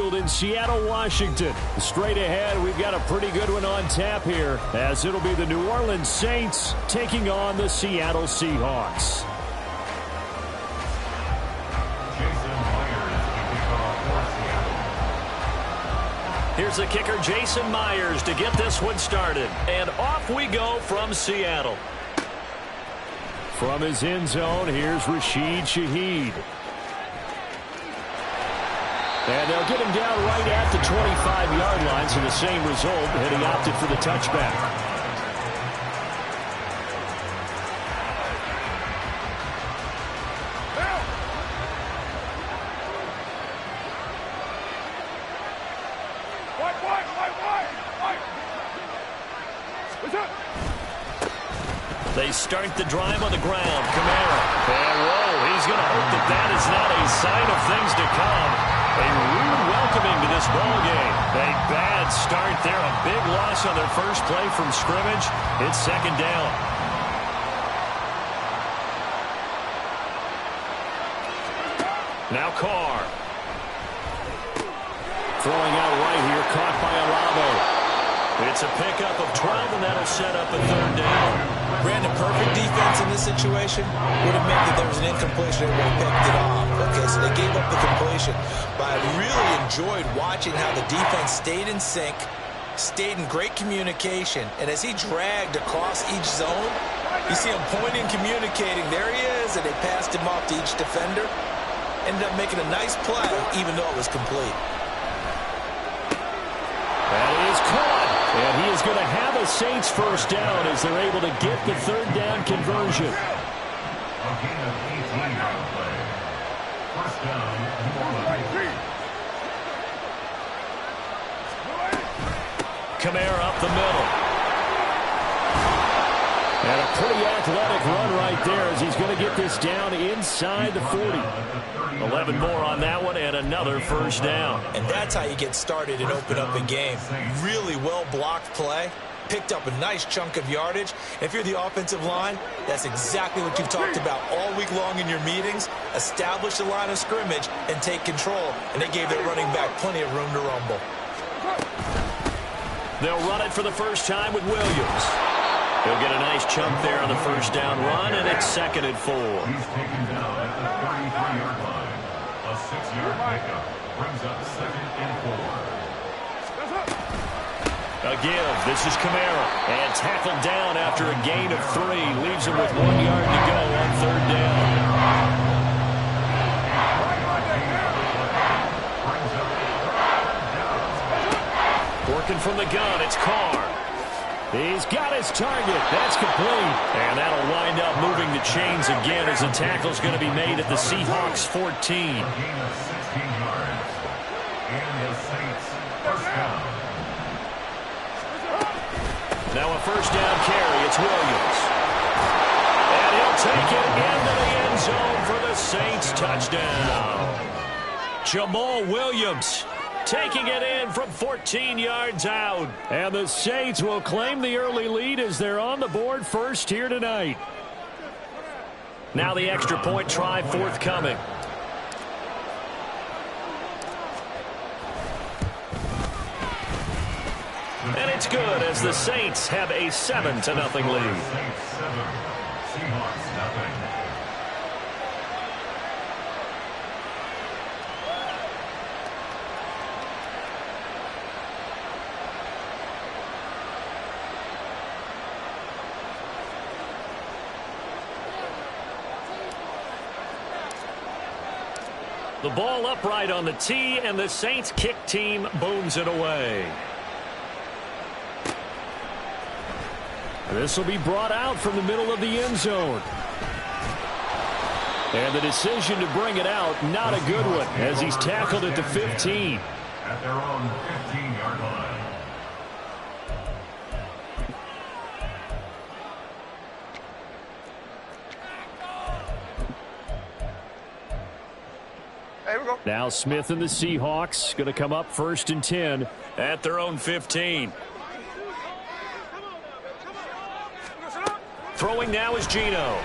Field in Seattle, Washington. Straight ahead, we've got a pretty good one on tap here, as it'll be the New Orleans Saints taking on the Seattle Seahawks. Here's the kicker, Jason Myers, to get this one started. And off we go from Seattle. From his end zone, here's Rashid Shaheed. And they'll get him down right at the 25-yard line, so the same result, and he opted for the touchback. They start the drive on the ground. Kamara. And whoa, he's going to hope that that is not a sign of things to come. A rude welcoming to this ball game. A bad start there. A big loss on their first play from scrimmage. It's second down. Now Carr. Throwing out right here. Caught by Olave. It's a pickup of 12, and that'll set up a third down. Brandon, perfect defense in this situation would have meant that there was an incompletion and would have picked it off. Okay, so they gave up the completion. But I really enjoyed watching how the defense stayed in sync, stayed in great communication. And as he dragged across each zone, you see him pointing, communicating. There he is, and they passed him off to each defender. Ended up making a nice play, even though it was complete. That is caught. And he is going to have a Saints first down as they're able to get the third down conversion. Kamara up the middle. And a pretty athletic run right there as he's going to get this down inside the 40. 11 more on that one and another first down. And that's how you get started and open up a game. Really well-blocked play. Picked up a nice chunk of yardage. If you're the offensive line, that's exactly what you've talked about all week long in your meetings. Establish the line of scrimmage and take control. And they gave their running back plenty of room to rumble. They'll run it for the first time with Williams. He'll get a nice chunk there on the first down run, and it's second and 4. He's taken down at the 33-yard line. A 6-yard pickup brings up second and 4. Again, this is Kamara. And tackled down after a gain of 3. Leaves him with 1 yard to go on third down. Working from the gun, it's Carr. He's got his target. That's complete. And that'll wind up moving the chains again as the tackle's going to be made at the Seahawks 14. A gain of 16 yards. And the Saints first down. Now a first down carry. It's Williams. And he'll take it into the end zone for the Saints touchdown. Jamal Williams taking it in from 14 yards out. And the Saints will claim the early lead as they're on the board first here tonight. Now the extra point try forthcoming. And it's good as the Saints have a 7-0 lead. Saints 7, Seahawks nothing. The ball upright on the tee, and the Saints kick team booms it away. This will be brought out from the middle of the end zone. And the decision to bring it out, not a good one, as he's tackled at the 15. At their own 15-yard line. Now Smith and the Seahawks going to come up first and 10 at their own 15. Throwing now is Geno.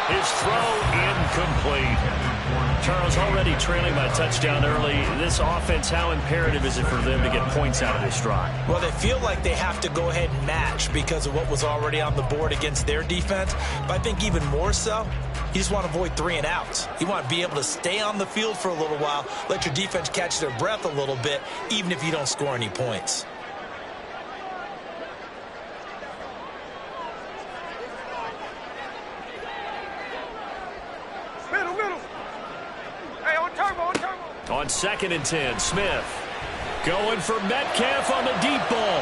His throw incomplete. Charles, already trailing by touchdown early. This offense, how imperative is it for them to get points out of this drive? Well, they feel like they have to go ahead and match because of what was already on the board against their defense. But I think even more so, you just want to avoid 3 and outs. You want to be able to stay on the field for a little while, let your defense catch their breath a little bit, even if you don't score any points. On 2nd and 10, Smith going for Metcalf on the deep ball.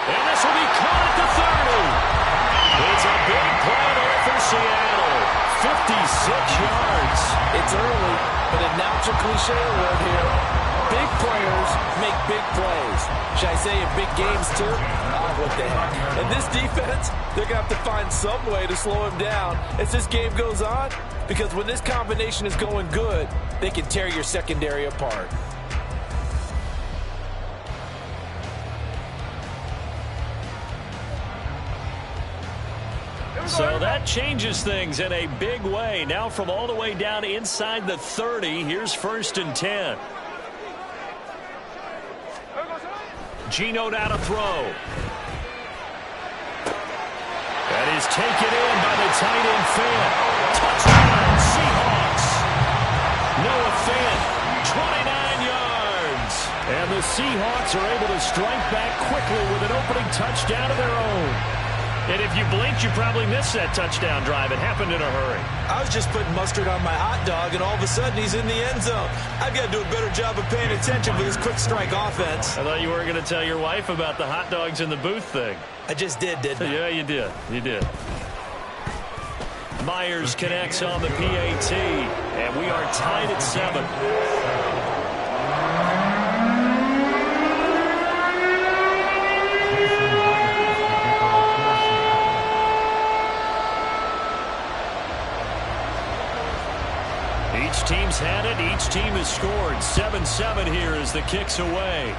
And this will be caught at the 30. It's a big play there for Seattle. 56 yards. It's early, but announcer cliche word here. Big players make big plays. Should I say in big games too? What the heck. And this defense, they're going to have to find some way to slow him down as this game goes on. Because when this combination is going good, they can tear your secondary apart. So that changes things in a big way. Now from all the way down inside the 30, here's 1st and 10. Geno now to throw. That is taken in by the tight end Fant. Touchdown, Seahawks. Noah Fant, 29 yards. And the Seahawks are able to strike back quickly with an opening touchdown of their own. And if you blinked, you probably missed that touchdown drive. It happened in a hurry. I was just putting mustard on my hot dog, and all of a sudden he's in the end zone. I've got to do a better job of paying attention for this quick strike offense. I thought you were going to tell your wife about the hot dogs in the booth thing. I just didn't I? Yeah, you did. You did. Myers connects on the PAT, and we are tied at 7. Each team's had it. Each team has scored. 7-7 here as the kick's away.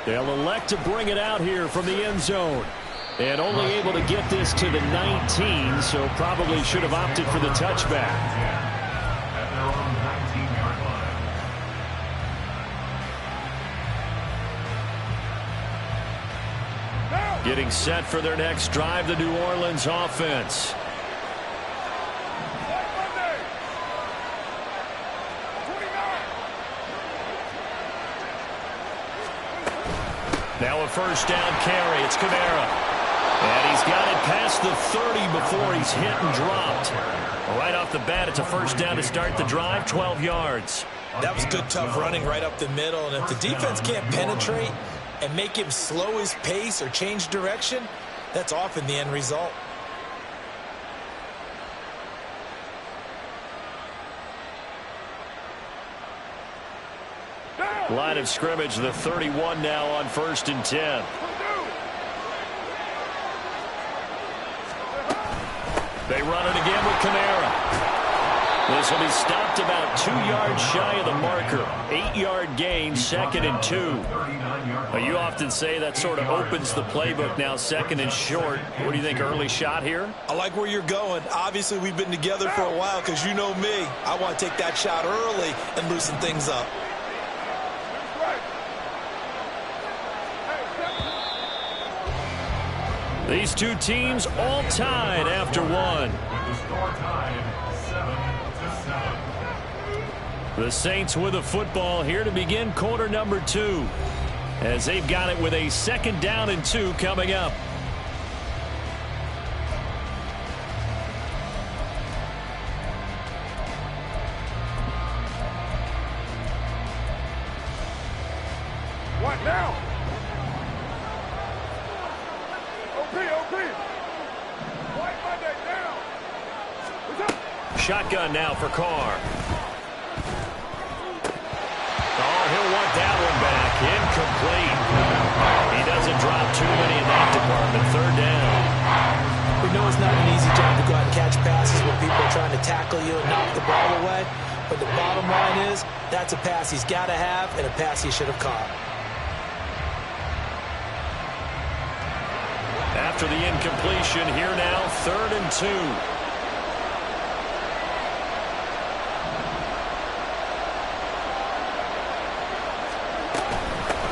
They'll elect to bring it out here from the end zone. And only able to get this to the 19, so probably should have opted for the touchback. At their own 19-yard line. Getting set for their next drive, the New Orleans offense. Now a 1st down carry. It's Kamara. And he's got it past the 30 before he's hit and dropped. Right off the bat, it's a 1st down to start the drive, 12 yards. That was good, tough running right up the middle. And if the defense can't penetrate and make him slow his pace or change direction, that's often the end result. Line of scrimmage, the 31 now on 1st and 10. They run it again with Kamara. This will be stopped about 2 yards shy of the marker. 8-yard gain, 2nd and 2. You often say that sort of opens the playbook now, 2nd and short. What do you think, early shot here? I like where you're going. Obviously, we've been together for a while because you know me. I want to take that shot early and loosen things up. These two teams all tied after one. With the score tied 7-7. The Saints with the football here to begin quarter number 2. As they've got it with a 2nd down and 2 coming up. What now? Shotgun now for Carr. Oh, he'll want that one back. Incomplete. He doesn't drop too many in that department. 3rd down. We know it's not an easy job to go out and catch passes when people are trying to tackle you and knock the ball away. But the bottom line is, that's a pass he's got to have and a pass he should have caught. After the incompletion, here now, 3rd and 2.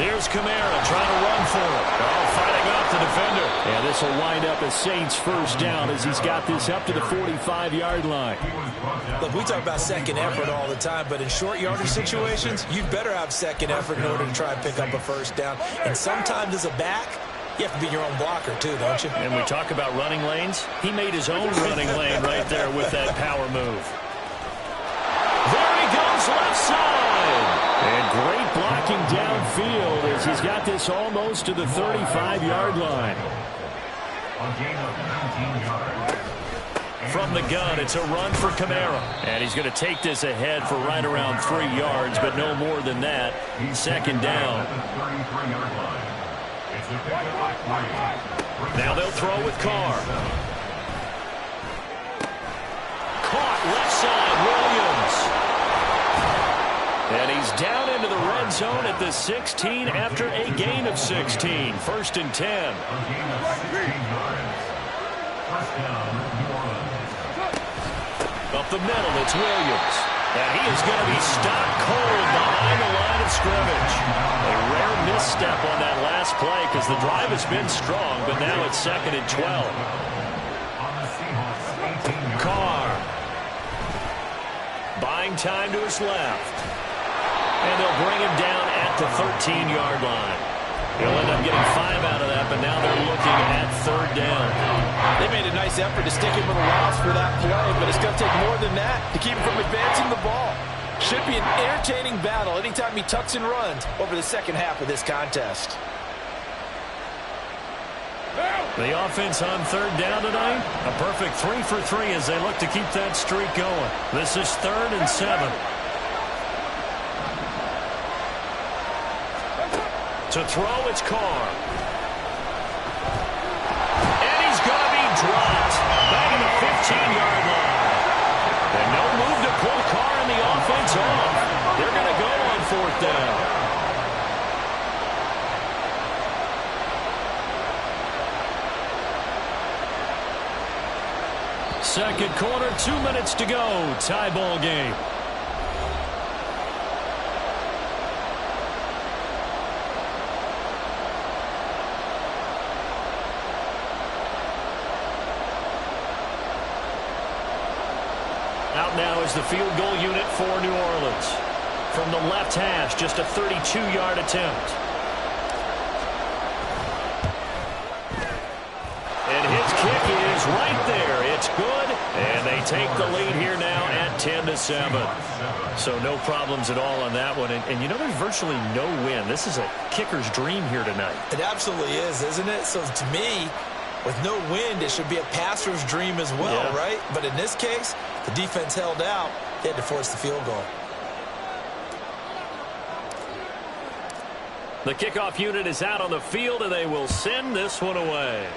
Here's Kamara trying to run for it. Oh, fighting off the defender. And this will wind up a Saints first down as he's got this up to the 45-yard line. Look, we talk about second effort all the time, but in short yardage situations, you better have second effort in order to try and pick up a first down. And sometimes as a back, you have to be your own blocker too, don't you? And we talk about running lanes. He made his own running lane right there with that power move. There he goes left side. And great blocking downfield as he's got this almost to the 35-yard line. From the gun, it's a run for Kamara. And he's going to take this ahead for right around 3 yards, but no more than that. Second down. Now they'll throw with Carr. Caught left side, Williams. And he's down into the red zone at the 16 after a gain of 16. First and 10. Up the middle, it's Williams. And he is going to be stopped cold behind the line of scrimmage. A rare misstep on that last play because the drive has been strong, but now it's second and 12. Carr. Buying time to his left. And they'll bring him down at the 13-yard line. He'll end up getting 5 out of that, but now they're looking at third down. They made a nice effort to stick him with a loss for that play, but it's going to take more than that to keep him from advancing the ball. Should be an entertaining battle anytime he tucks and runs over the second half of this contest. The offense on third down tonight, a perfect 3 for 3 as they look to keep that streak going. This is 3rd and 7. To throw, it's Carr. And he's going to be dropped back in the 15-yard line. And no move to pull Carr and the offense off. They're going to go on 4th down. Second quarter, 2 minutes to go. Tie ball game. Out now is the field goal unit for New Orleans. From the left hash, just a 32-yard attempt. And his kick is right there. It's good. And they take the lead here now at 10-7. So no problems at all on that one. And you know, there's virtually no win. This is a kicker's dream here tonight. It absolutely is, isn't it? So to me, with no wind, it should be a passer's dream as well, right? But in this case, the defense held out. They had to force the field goal. The kickoff unit is out on the field, and they will send this one away.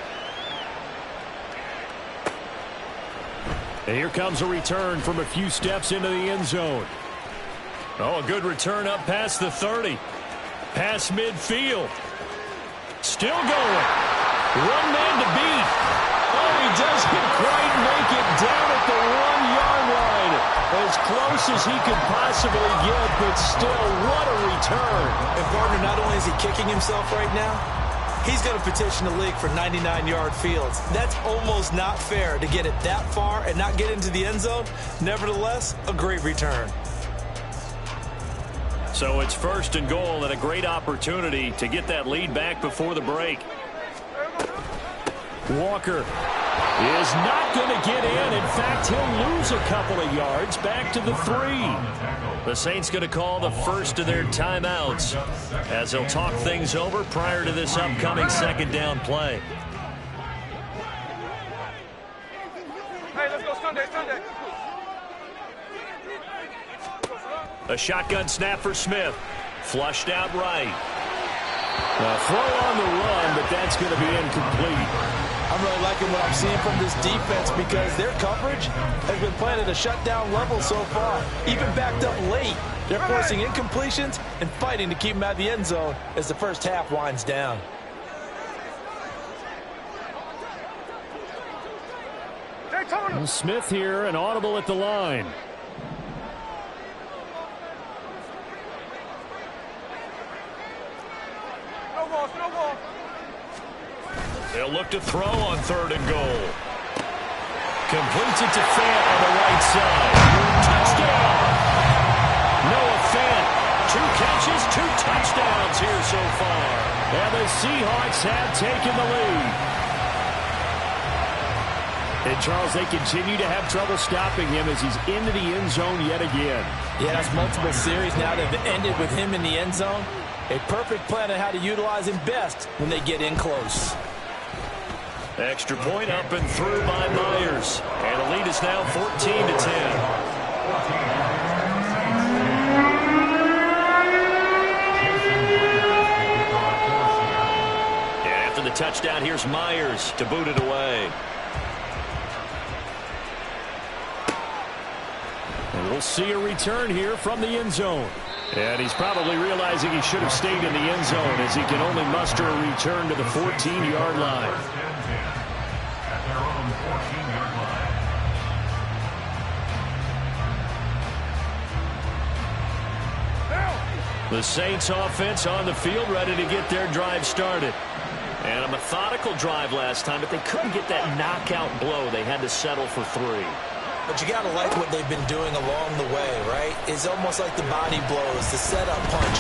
And here comes a return from a few steps into the end zone. Oh, a good return up past the 30. Past midfield. Still going. One man to beat. Oh, he doesn't quite make it down at the 1-yard line. As close as he could possibly get, but still, what a return. And Gardner, not only is he kicking himself right now, he's going to petition the league for 99-yard fields. That's almost not fair to get it that far and not get into the end zone. Nevertheless, a great return. So it's 1st and goal and a great opportunity to get that lead back before the break. Walker is not going to get in. In fact, he'll lose a couple of yards back to the 3. The Saints going to call the first of their timeouts as they'll talk things over prior to this upcoming second down play. Hey, let's go Sunday. A shotgun snap for Smith. Flushed out right. A throw on the run, but that's going to be incomplete. I'm really liking what I'm seeing from this defense because their coverage has been playing at a shutdown level so far. Even backed up late, they're forcing incompletions and fighting to keep them out of the end zone as the first half winds down. And Smith here, an audible at the line. No ball. They'll look to throw on 3rd and goal. Completes it to Fant on the right side. Touchdown! Noah Fant, 2 catches, 2 touchdowns here so far. And the Seahawks have taken the lead. And, Charles, they continue to have trouble stopping him as he's into the end zone yet again. Yeah, that's multiple series now that have ended with him in the end zone. A perfect plan on how to utilize him best when they get in close. Extra point up and through by Myers. And the lead is now 14-10. And after the touchdown, here's Myers to boot it away. And we'll see a return here from the end zone. And he's probably realizing he should have stayed in the end zone as he can only muster a return to the 14-yard line. At their own 14-yard line. The Saints offense on the field, ready to get their drive started. And a methodical drive last time, but they couldn't get that knockout blow. They had to settle for 3. But you got to like what they've been doing along the way, right? It's almost like the body blows, the setup punch.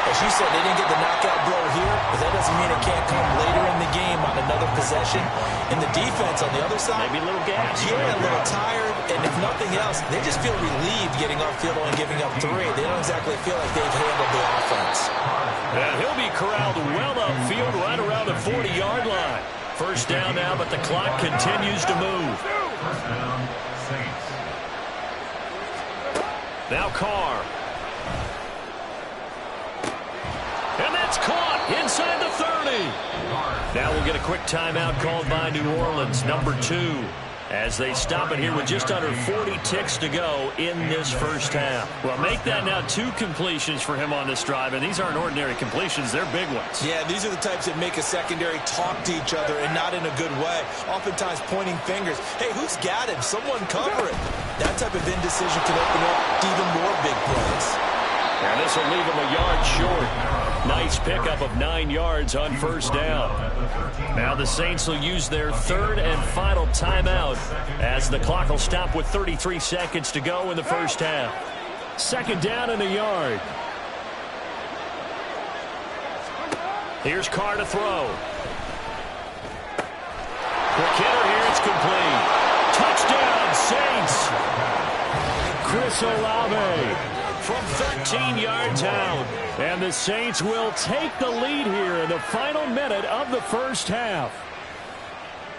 As you said, they didn't get the knockout blow here, but that doesn't mean it can't come later in the game on another possession. And the defense on the other side, maybe a little gas. Yeah, a little tired. And if nothing else, they just feel relieved getting off field and giving up 3. They don't exactly feel like they've handled the offense. And he'll be corralled well upfield right around the 40-yard line. First down now, but the clock continues to move. First down, Saints. Now Carr. And that's caught inside the 30. Now we'll get a quick timeout called by New Orleans, number 2, as they stop it here with just under 40 ticks to go in this first half. Well, make that now 2 completions for him on this drive, and these aren't ordinary completions. They're big ones. Yeah, these are the types that make a secondary talk to each other and not in a good way. Oftentimes pointing fingers. Hey, who's got him? Someone cover it. That type of indecision can open up even more big plays. And this will leave him a yard short. Nice pickup of 9 yards on first down. Now the Saints will use their 3rd and final timeout as the clock will stop with 33 seconds to go in the first half. 2nd down and a yard. Here's Carr to throw. Quick hitter here, it's complete. Touchdown, Saints. Chris Olave from 13 yards out. And the Saints will take the lead here in the final minute of the first half.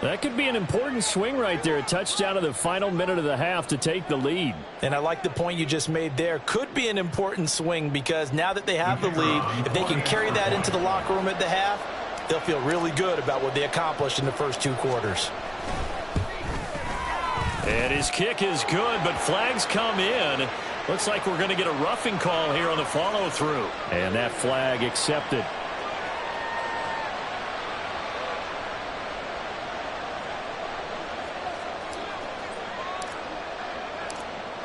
That could be an important swing right there. A touchdown in the final minute of the half to take the lead. And I like the point you just made there. Could be an important swing because now that they have the lead, if they can carry that into the locker room at the half, they'll feel really good about what they accomplished in the first 2 quarters. And his kick is good, but flags come in. Looks like we're going to get a roughing call here on the follow-through. And that flag accepted.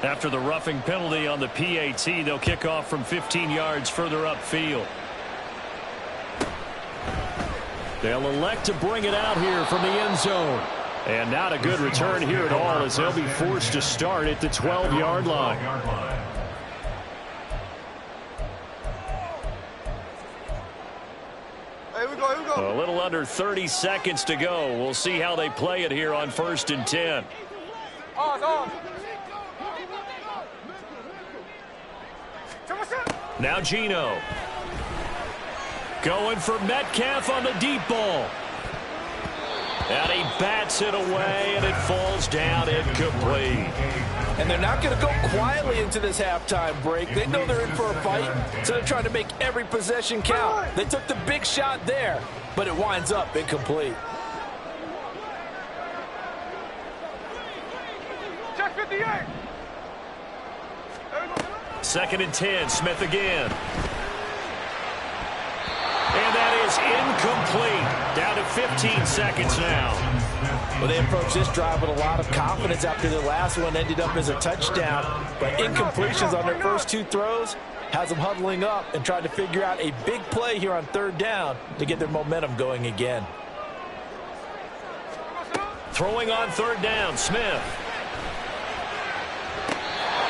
After the roughing penalty on the PAT, they'll kick off from 15 yards further upfield. They'll elect to bring it out here from the end zone. And not a good return here at all as they'll be forced to start at the 12-yard line. Here we go. A little under 30 seconds to go. We'll see how they play it here on 1st and 10. On. Now Gino. Going for Metcalf on the deep ball. And he bats it away, and it falls down incomplete. And they're not going to go quietly into this halftime break. They know they're in for a fight, so they're trying to make every possession count. They took the big shot there, but it winds up incomplete. Check 58. 2nd and 10, Smith again. And that is incomplete. Down to 15 seconds now. Well, they approached this drive with a lot of confidence after the last one ended up as a touchdown. But incompletions on their first 2 throws, has them huddling up and trying to figure out a big play here on third down to get their momentum going again. Throwing on third down, Smith.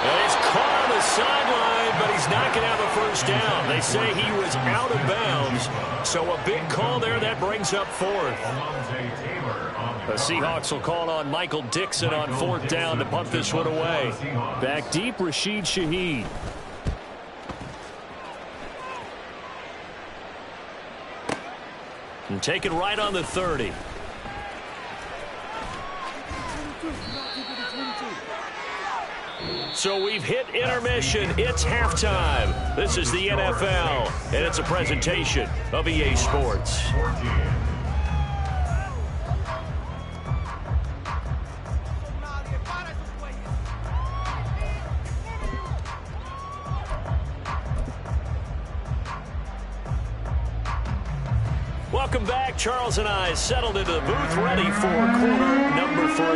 And he's caught on the sideline, but he's not going to have a first down. They say he was out of bounds, so a big call there that brings up fourth. The Seahawks will call on Michael Dixon on fourth down to punt this one away. Back deep, Rashid Shaheed. And take it right on the 30. So we've hit intermission. It's halftime. This is the NFL, and it's a presentation of EA Sports. Welcome back. Charles and I settled into the booth, ready for quarter number 3.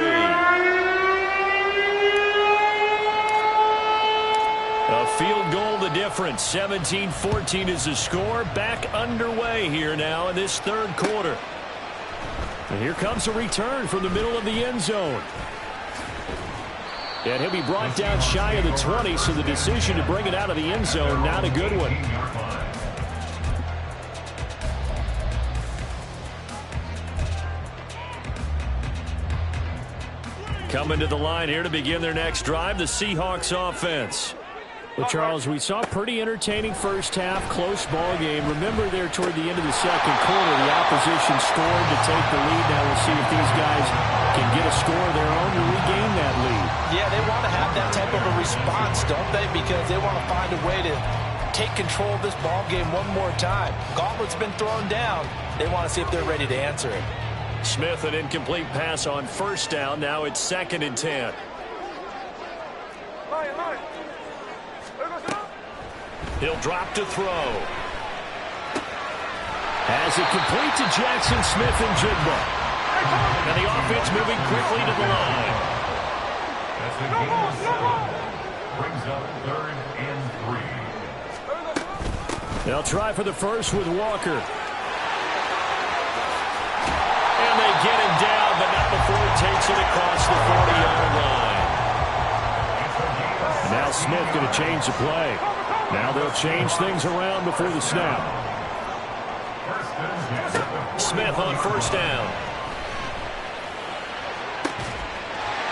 A field goal the difference. 17-14 is the score. Back underway here now in this third quarter. And here comes a return from the middle of the end zone. And he'll be brought down shy of the 20, so the decision to bring it out of the end zone, not a good one. Coming to the line here to begin their next drive, the Seahawks offense. Well, Charles, we saw a pretty entertaining first half, close ball game. Remember there toward the end of the second quarter, the opposition scored to take the lead. Now we'll see if these guys can get a score of their own to regain that lead. Yeah, they want to have that type of a response, don't they? Because they want to find a way to take control of this ball game one more time. Gauntlet's been thrown down. They want to see if they're ready to answer it. Smith, an incomplete pass on first down. Now it's 2nd and 10. He'll drop to throw. Has it complete to Jackson Smith and Jigba. And the offense moving quickly to the line. That's the game of 7. Brings up 3rd and 3. They'll try for the first with Walker. And they get him down, but not before he takes it across the 40-yard line. And now Smith going to change the play. Now they'll change things around before the snap. Smith on first down.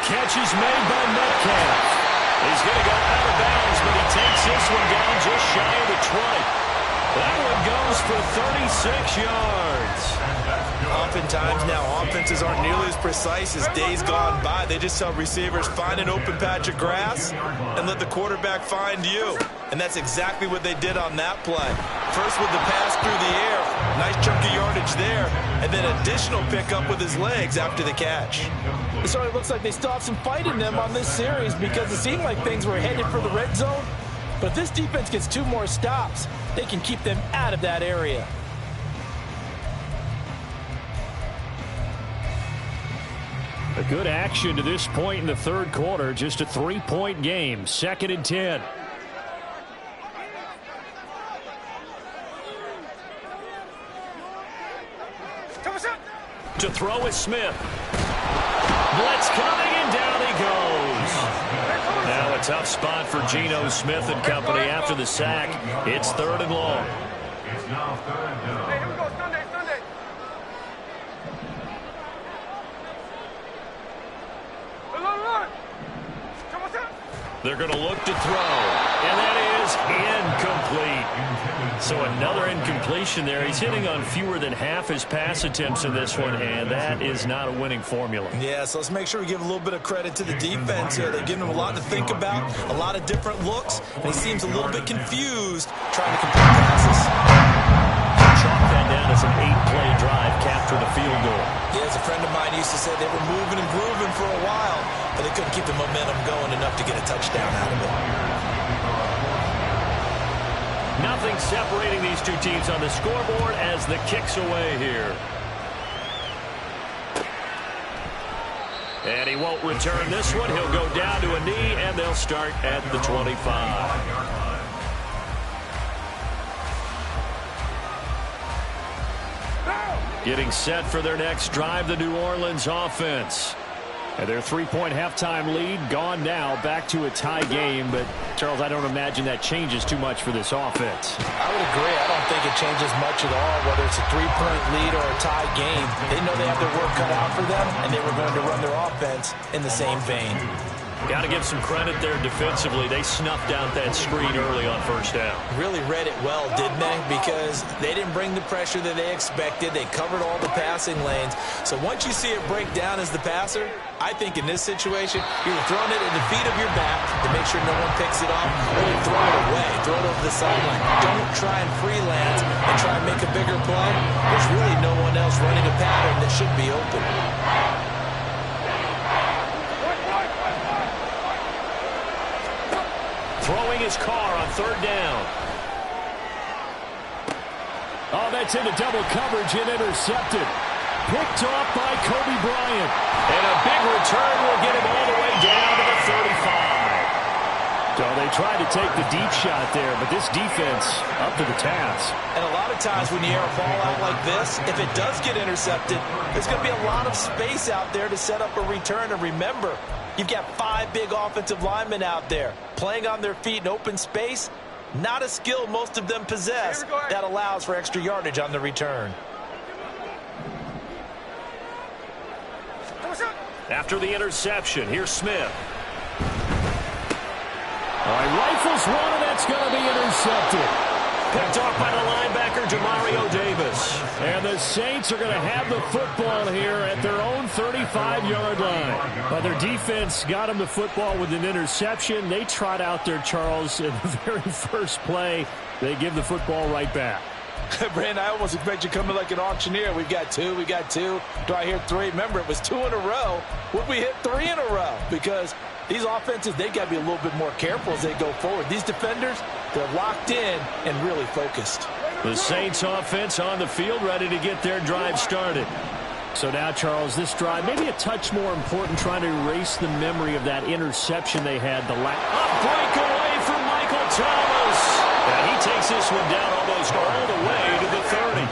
Catch is made by Metcalf. He's going to go out of bounds, but he takes this one down just shy of the 20. That one goes for 36 yards. Oftentimes now, offenses aren't nearly as precise as days gone by. They just tell receivers, find an open patch of grass and let the quarterback find you. And that's exactly what they did on that play. First with the pass through the air, nice chunk of yardage there, and then additional pickup with his legs after the catch. It sort of looks like they still have some fight in them on this series because it seemed like things were headed for the red zone. But if this defense gets 2 more stops, they can keep them out of that area. A good action to this point in the third quarter. Just a 3-point game. 2nd and 10. To throw is Smith. Blitz coming, and down he goes. Now a tough spot for Geno Smith and company after the sack. It's 3rd and long. It's now 3rd down. Hey, here we go. Sunday. Run. They're going to look to throw, and that is incomplete. So another incompletion there. He's hitting on fewer than half his pass attempts in this one, and that is not a winning formula. Yeah, so let's make sure we give a little bit of credit to the defense here. They've given him a lot to think about, a lot of different looks, and he seems a little bit confused trying to complete passes. Chalk that down as an 8-play drive, captured a field goal. Yeah, as a friend of mine used to say, they were moving and grooving for a while, but they couldn't keep the momentum going enough to get a touchdown out of it. Nothing separating these two teams on the scoreboard as the kick's away here. And he won't return this one. He'll go down to a knee, and they'll start at the 25. Getting set for their next drive, the New Orleans offense. And their 3-point halftime lead gone now, back to a tie game. But, Charles, I don't imagine that changes too much for this offense. I would agree. I don't think it changes much at all, whether it's a 3-point lead or a tie game. They know they have their work cut out for them, and they were going to run their offense in the same vein. Got to give some credit there defensively. They snuffed out that screen early on first down. Really read it well, didn't they? Because they didn't bring the pressure that they expected. They covered all the passing lanes. So once you see it break down as the passer, I think in this situation, you're throwing it at the feet of your back to make sure no one picks it off, or you throw it away, throw it over the sideline. Don't try and freelance and try and make a bigger play. There's really no one else running a pattern that should be open. Throwing his car on third down. Oh, that's into double coverage and intercepted. Picked off by Kobe Bryant. And a big return will get him all the way down to the 35. So they tried to take the deep shot there, but this defense up to the task. And a lot of times when you air a ball out like this, if it does get intercepted, there's going to be a lot of space out there to set up a return. And remember, you've got 5 big offensive linemen out there playing on their feet in open space. Not a skill most of them possess that allows for extra yardage on the return. After the interception, here's Smith. All right, rifles one, and that's going to be intercepted. Picked off by the linebacker, Demario Davis. And the Saints are going to have the football here at their own 35-yard line. But their defense got them the football with an interception. They trot out there, Charles, in the very first play. They give the football right back. Brandon, I almost expect you coming like an auctioneer. We've got 2, we got 2. Do I hear 3? Remember, it was 2 in a row. Would we hit 3 in a row? Because these offenses, they got to be a little bit more careful as they go forward. These defenders, they're locked in and really focused. The Saints offense on the field, ready to get their drive started. So now, Charles, this drive, maybe a touch more important, trying to erase the memory of that interception they had. A breakaway from Michael Thomas. And he takes this one down almost all the way to the 30.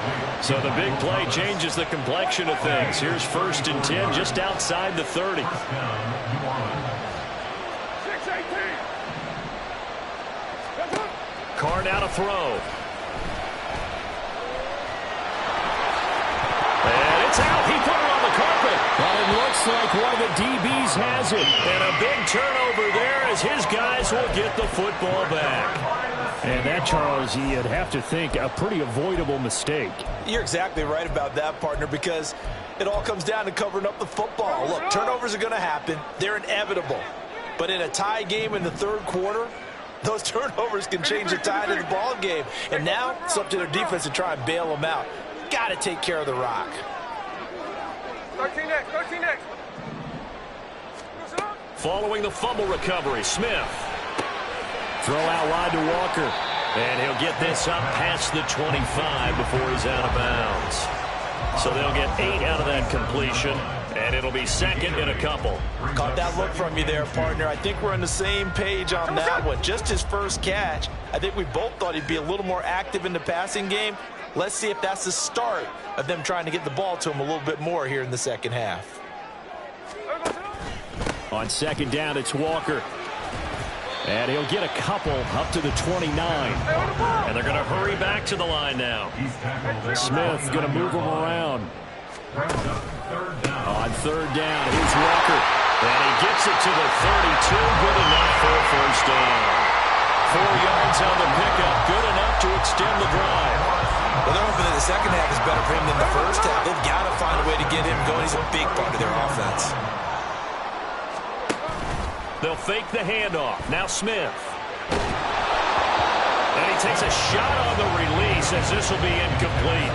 So the big play changes the complexion of things. Here's 1st and 10 just outside the 30. 6-18. Carr now to throw. And it's out. He put it on the carpet. But it looks like one of the DBs has it. And a big turnover there as his guys will get the football back. And that, Charles, you'd have to think a pretty avoidable mistake. You're exactly right about that, partner, because it all comes down to covering up the football. Look, turnovers are going to happen. They're inevitable. But in a tie game in the 3rd quarter, those turnovers can change the tide of the ball game. And now it's up to their defense to try and bail them out. Got to take care of the rock. 13 next. Following the fumble recovery, Smith. Throw out wide to Walker. And he'll get this up past the 25 before he's out of bounds. So they'll get 8 out of that completion, and it'll be 2nd and a couple. Caught that look from you there, partner. I think we're on the same page on that one. Just his first catch. I think we both thought he'd be a little more active in the passing game. Let's see if that's the start of them trying to get the ball to him a little bit more here in the second half. On 2nd down, it's Walker. And he'll get a couple up to the 29. And they're going to hurry back to the line now. Smith going to move him around. On 3rd down, here's Walker. And he gets it to the 32. Good enough for a first down. 4 yards on the pickup. Good enough to extend the drive. Well, they're hoping that the second half is better for him than the first half. They've got to find a way to get him going. He's a big part of their offense. They'll fake the handoff. Now Smith. And he takes a shot on the release as this will be incomplete.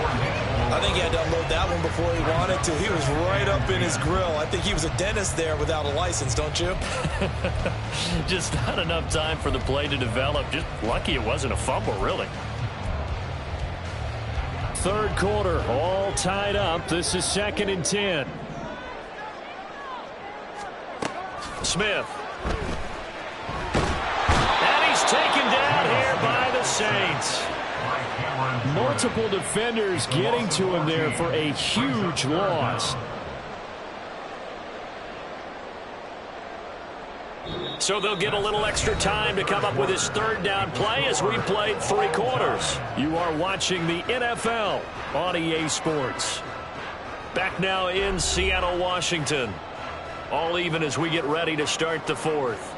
I think he had to unload that one before he wanted to. He was right up in his grill. I think he was a dentist there without a license, don't you? Just not enough time for the play to develop. Just lucky it wasn't a fumble, really. 3rd quarter, all tied up. This is 2nd and 10. Smith. And he's taken down here by the Saints. More multiple defenders getting to him there for a huge loss. So they'll get a little extra time to come up with his third down play as we played 3 quarters. You are watching the NFL on EA Sports. Back now in Seattle, Washington. All even as we get ready to start the 4th.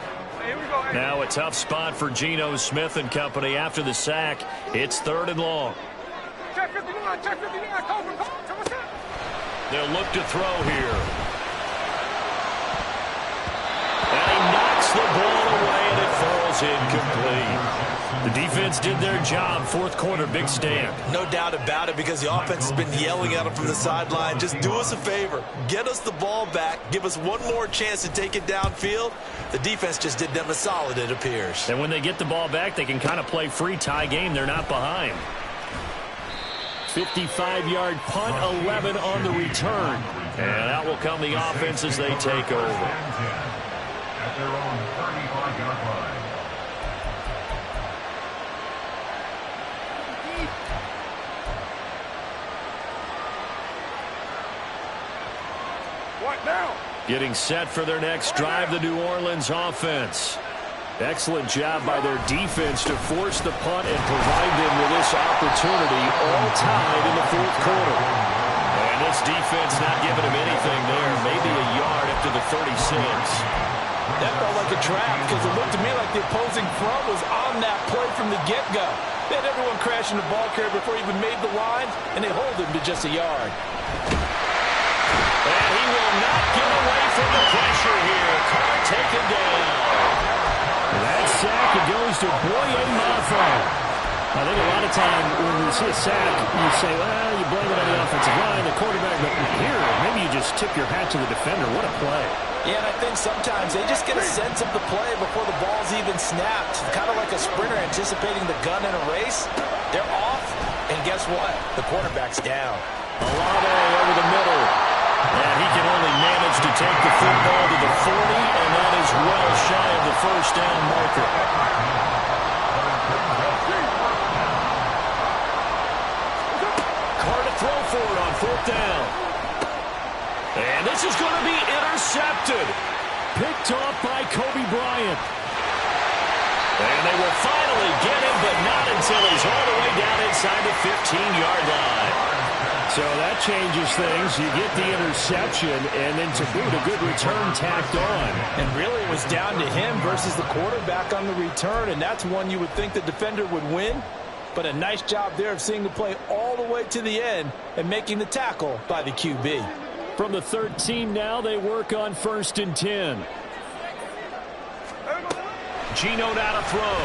Now a tough spot for Geno Smith and company after the sack. It's 3rd and long. Check 59, check 59, cover, what's that? They'll look to throw here. And he knocks the ball away, and it falls incomplete. The defense did their job. 4th quarter, big stand. No doubt about it, because the offense has been yelling at him from the sideline. Just do us a favor. Get us the ball back. Give us one more chance to take it downfield. The defense just did them a solid, it appears. And when they get the ball back, they can kind of play free tie game. They're not behind. 55-yard punt, 11 on the return. And out will come the offense as they take over. At their own 35-yard line. What now? Getting set for their next drive, the New Orleans offense. Excellent job by their defense to force the punt and provide them with this opportunity, all tied in the 4th quarter. And this defense not giving him anything there, maybe a yard after the 36. That felt like a trap because it looked to me like the opposing front was on that play from the get-go. They had everyone crashing the ball carrier before he even made the line, and they hold him to just a yard. And he will not get away from the pressure here. Carr taken down. That sack, it goes to Boye Mafe. I think a lot of time when we see a sack, you say, well, you blame it on the offensive line, the quarterback, but here, maybe you just tip your hat to the defender. What a play. Yeah, and I think sometimes they just get a sense of the play before the ball's even snapped. Kind of like a sprinter anticipating the gun in a race. They're off, and guess what? The quarterback's down. Olave over the middle. And he can only manage to take the football to the 40, and that is well shy of the first down marker. Carr to throw for it on 4th down. And this is going to be intercepted. Picked off by Kobe Bryant. And they will finally get him, but not until he's all the way down inside the 15-yard line. So that changes things. You get the interception, and then to boot, a good return tacked on. And really it was down to him versus the quarterback on the return, and that's one you would think the defender would win. But a nice job there of seeing the play all the way to the end and making the tackle by the QB. From the 13 now, they work on 1st and 10. Geno now to throw.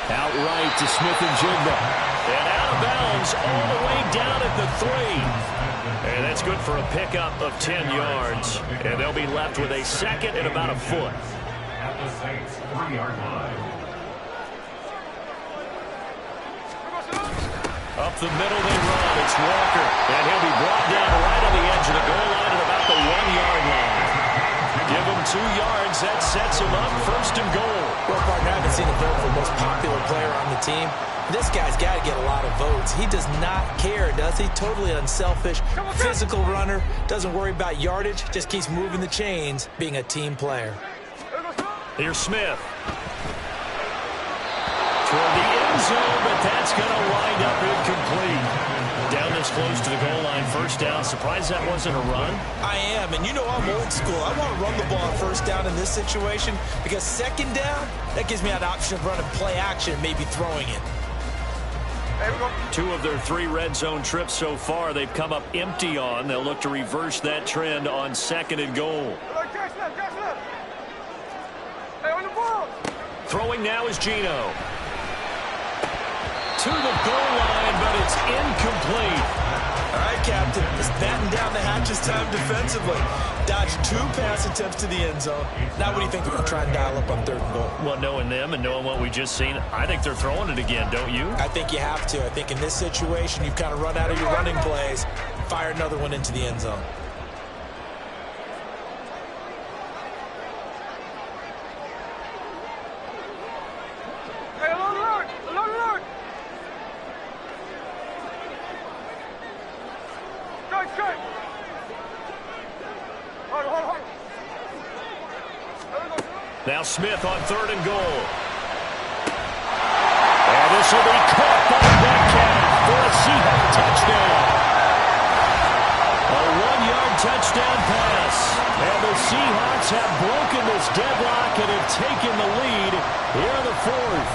Outright to Smith-Njigba. And out of bounds all the way down at the 3. And that's good for a pickup of 10 yards. And they'll be left with a second and about a foot. At the Saints' 3-yard line. Up the middle they run. It's Walker. And he'll be brought down right on the edge of the goal line at about the 1-yard line. Give him 2 yards. That sets him up 1st and goal. Well, partner, I haven't seen a vote for the most popular player on the team. This guy's got to get a lot of votes. He does not care, does he? Totally unselfish, physical runner, doesn't worry about yardage, just keeps moving the chains, being a team player. Here's Smith. Toward the end zone, but that's going to wind up incomplete. Down this close to the goal line, 1st down. Surprised that wasn't a run? I am, and you know I'm old school. I want to run the ball on 1st down in this situation because 2nd down, that gives me an option of running play action, maybe throwing it. 2 of their 3 red zone trips so far, they've come up empty on. They'll look to reverse that trend on 2nd and goal. Throwing now is Geno. To the goal line, but it's incomplete. All right, Captain, just batten down the hatches time defensively. Dodged 2 pass attempts to the end zone. Now what do you think they're going to try and dial up on 3rd and goal? Well, knowing them and knowing what we just seen, I think they're throwing it again, don't you? I think you have to. I think in this situation, you've kind of run out of your running plays. Fire another one into the end zone. Hey, alert, alert, alert, alert. Now Smith on 3rd and goal. And this will be caught by Metcalf for a Seahawk touchdown. A 1-yard touchdown pass. And the Seahawks have broken this deadlock and have taken the lead here in the 4th.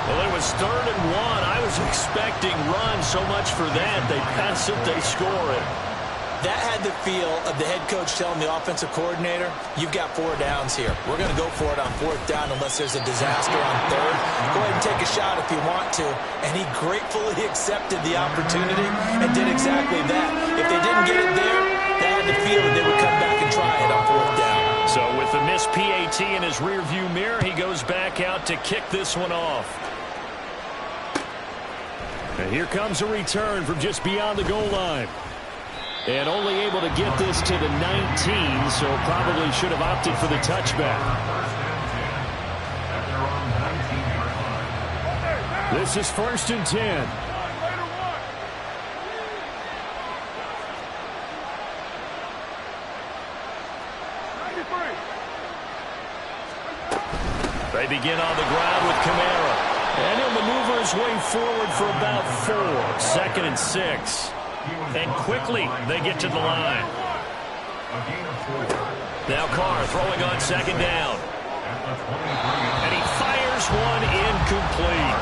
Well, it was 3rd and 1. I was expecting run, so much for that. They pass it, they score it. That had the feel of the head coach telling the offensive coordinator, you've got 4 downs here. We're going to go for it on 4th down unless there's a disaster on 3rd. Go ahead and take a shot if you want to. And he gratefully accepted the opportunity and did exactly that. If they didn't get it there, they had the feel that they would come back and try it on 4th down. So with the missed PAT in his rearview mirror, he goes back out to kick this one off. And here comes a return from just beyond the goal line. And only able to get this to the 19, so probably should have opted for the touchback. This is 1st and 10. They begin on the ground with Kamara. And he'll maneuver his way forward for about 4. 2nd and 6. And quickly they get to the line. Now Carr throwing on 2nd down. And he fires one incomplete.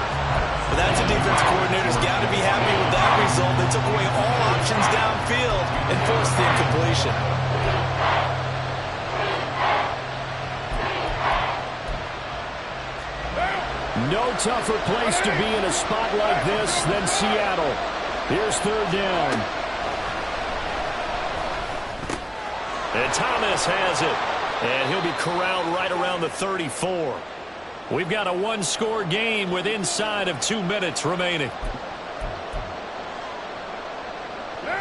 Well, that's a defense coordinator's got to be happy with that result. They took away all options downfield and forced the incompletion. No tougher place to be in a spot like this than Seattle. Here's 3rd down. And Thomas has it. And he'll be corralled right around the 34. We've got a 1-score game with inside of 2 minutes remaining.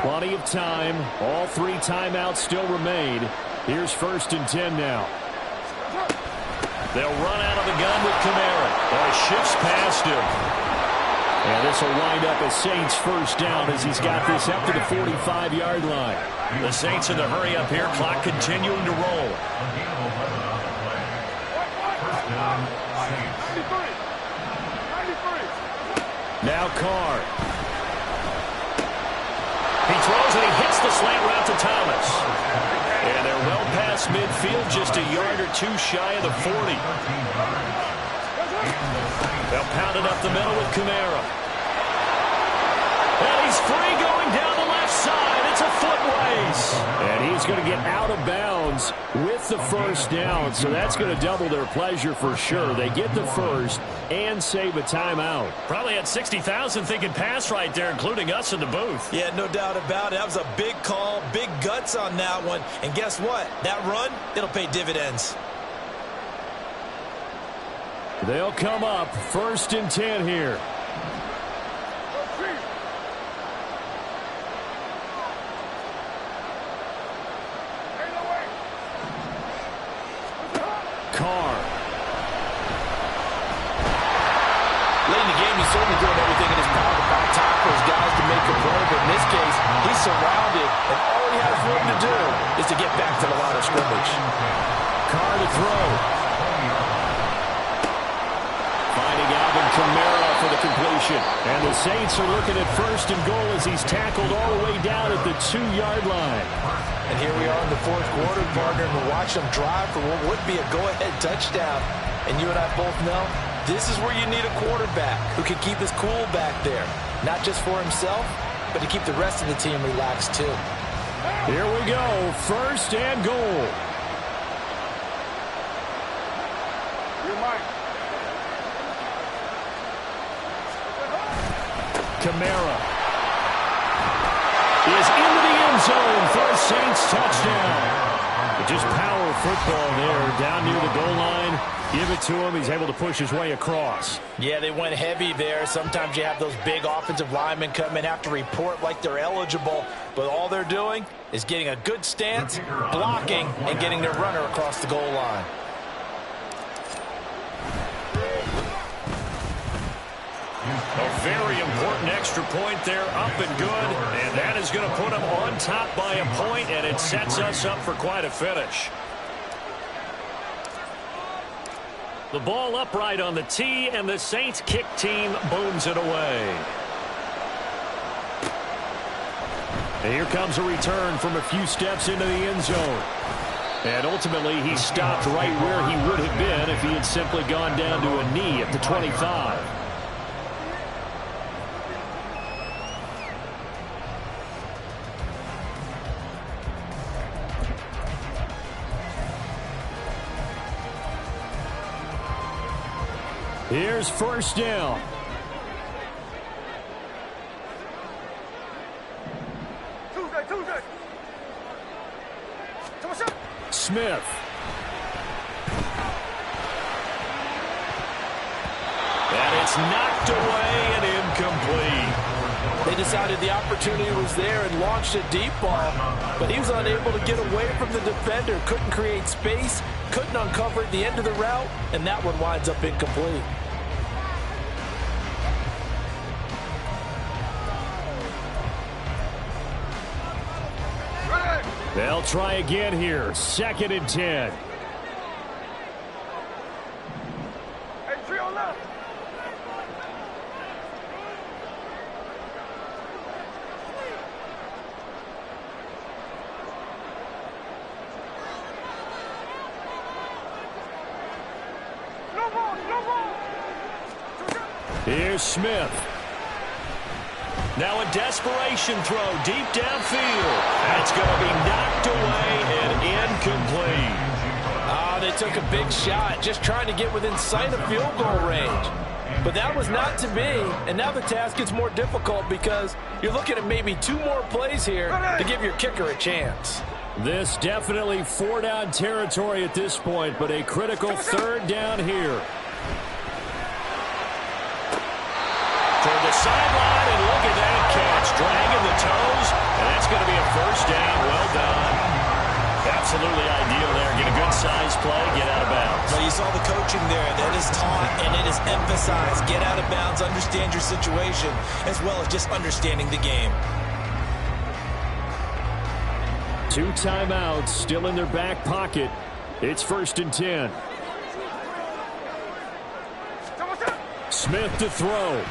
Plenty of time. All 3 timeouts still remain. Here's 1st and 10 now. They'll run out of the gun with Kamara. Shifts past him. And this will wind up a Saints 1st down as he's got this up to the 45-yard line. The Saints in the hurry up here. Clock continuing to roll. Now Carr. He throws and he hits the slant route to Thomas. And they're well past midfield, just a yard or 2 shy of the 40. They'll pound it up the middle with Kamara. And he's free going down the left side. It's a foot race. And he's going to get out of bounds with the 1st down, so that's going to double their pleasure for sure. They get the 1st and save a timeout. Probably had 60,000 thinking pass right there, including us in the booth. Yeah, no doubt about it. That was a big call, big guts on that one. And guess what? That run, it'll pay dividends. They'll come up 1st and 10 here. Carr. Late in the game, he's certainly doing everything in his power to find time for his guys to make a play. But in this case, he's surrounded, and all he has room to do is to get back to the line of scrimmage. Carr to throw. Finding Alvin Kamara for the completion. And the Saints are looking at 1st and goal as he's tackled all the way down at the 2-yard line. And here we are in the 4th quarter, partner, and we're watching them drive for what would be a go-ahead touchdown. And you and I both know this is where you need a quarterback who can keep his cool back there. Not just for himself, but to keep the rest of the team relaxed too. Here we go, 1st and goal. Kamara is into the end zone for a Saints touchdown. Just power football there, down near the goal line. Give it to him. He's able to push his way across. Yeah, they went heavy there. Sometimes you have those big offensive linemen come in, have to report like they're eligible, but all they're doing is getting a good stance, blocking, and getting their runner across the goal line. A very important extra point there, up and good, and that is going to put them on top by a point, and it sets us up for quite a finish. The ball upright on the tee, and the Saints kick team booms it away. And here comes a return from a few steps into the end zone. And ultimately, he stopped right where he would have been if he had simply gone down to a knee at the 25. Here's first down. Smith. And it's knocked away and incomplete. They decided the opportunity was there and launched a deep ball, but he was unable to get away from the defender, couldn't create space, couldn't uncover the end of the route, and that one winds up incomplete. They'll try again here. 2nd and 10. Hey, 3 on left. No ball, no ball. Here's Smith. Now a desperation throw deep downfield. That's going to be knocked away and incomplete. They took a big shot, just trying to get within sight of field goal range. But that was not to be, and now the task gets more difficult because you're looking at maybe 2 more plays here to give your kicker a chance. This definitely 4-down territory at this point, but a critical 3rd down here. Toward the sideline, and look at that catch. Dragging the toes, and that's going to be a first down. Well done. Absolutely ideal there. Get a good size play, get out of bounds. Well, you saw the coaching there. That is taught, and it is emphasized. Get out of bounds, understand your situation, as well as just understanding the game. 2 timeouts still in their back pocket. It's 1st and 10. Smith to throw.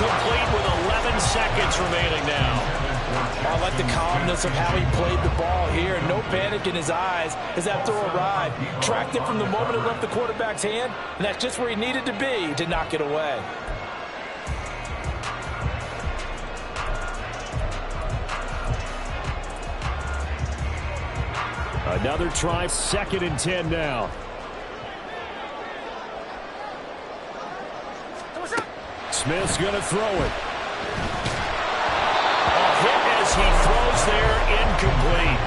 Complete with 11 seconds remaining now. I like the calmness of how he played the ball here. No panic in his eyes as that throw arrived. Tracked it from the moment it left the quarterback's hand, and that's just where he needed to be to knock it away. Another try, 2nd and 10 now. Smith's going to throw it. A hit as he throws there, incomplete.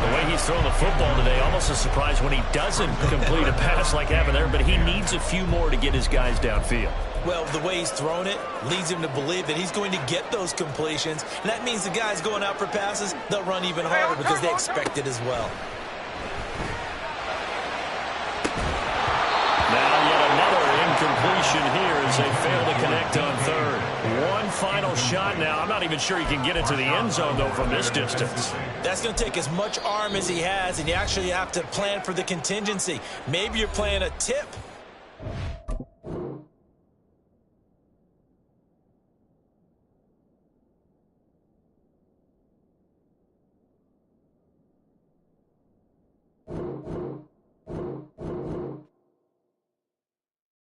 The way he's throwing the football today, almost a surprise when he doesn't complete a pass like happened there, but he needs a few more to get his guys downfield. Well, the way he's thrown it leads him to believe that he's going to get those completions, and that means the guys going out for passes, they'll run even harder because they expect it as well. Completion here as they fail to connect on 3rd. One final shot now. I'm not even sure he can get it to the end zone, though, from this distance. That's going to take as much arm as he has, and you actually have to plan for the contingency. Maybe you're playing a tip